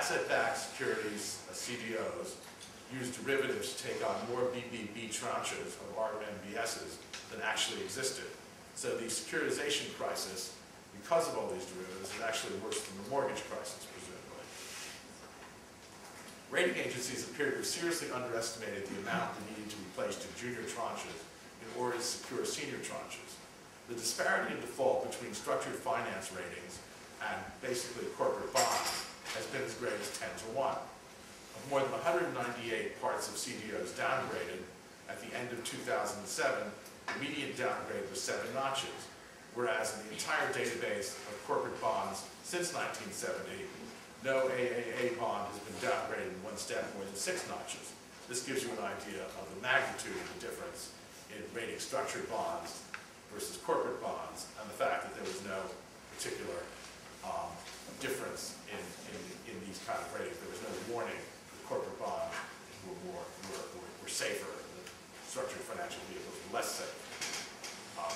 Asset-backed securities, CDOs, use derivatives to take on more BBB tranches of RMBSs than actually existed. So the securitization crisis, because of all these derivatives, is actually worse than the mortgage crisis, presumably. Rating agencies appear to have seriously underestimated the amount they needed to be placed in junior tranches in order to secure senior tranches. The disparity in default between structured finance ratings and basically corporate bonds has been as great as 10 to 1. Of more than 198 parts of CDOs downgraded at the end of 2007, the median downgrade was 7 notches, whereas in the entire database of corporate bonds since 1970, no AAA bond has been downgraded in one step more than 6 notches. This gives you an idea of the magnitude of the difference in rating structured bonds versus corporate bonds, and the fact that there was no particular difference in these kind of ratings. There was no warning that corporate bonds were safer, and structured financial vehicles were less safe.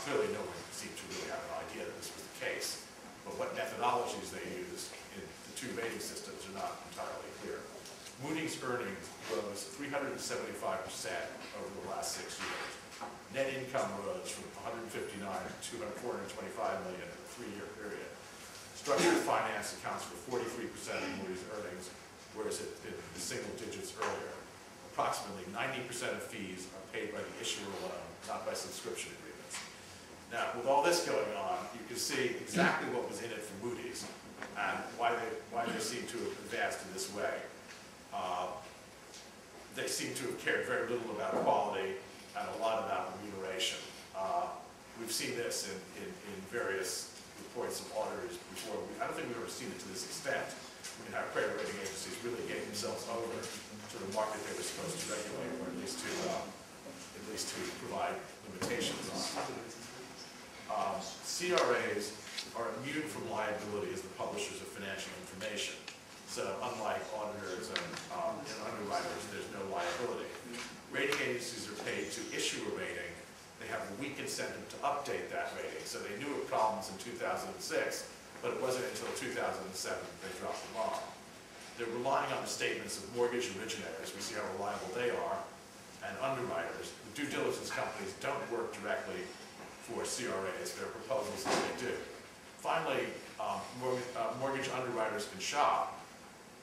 Clearly, no one seemed to really have an idea that this was the case, but what methodologies they used in the two rating systems are not entirely clear. Moody's earnings rose 375% over the last 6 years. Net income rose from 159 to 425 million in a 3-year period. Structured finance accounts for 43% of Moody's earnings, whereas it did the single digits earlier. Approximately 90% of fees are paid by the issuer alone, not by subscription agreements. Now, with all this going on, you can see exactly what was in it for Moody's and why they seem to have advanced in this way. They seem to have cared very little about quality and a lot about remuneration. We've seen this in various reports of auditors before. I don't think we've ever seen it to this extent. I mean, how credit rating agencies really gave themselves over to the market they were supposed to regulate, or at least to provide limitations on. CRAs are immune from liability as the publishers of financial information. So unlike auditors and underwriters, there's no liability. Rating agencies are paid to issue a rating. They have a weak incentive to update that rating. So they knew of problems in 2006, but it wasn't until 2007 that they dropped the bomb. They're relying on the statements of mortgage originators. We see how reliable they are, and underwriters. The due diligence companies don't work directly for CRAs. There are proposals that they do. Finally, mortgage underwriters can shop.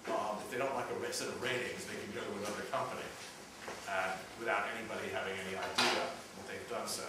If they don't like a set of ratings, they can go to another company without anybody having any idea that they've done so.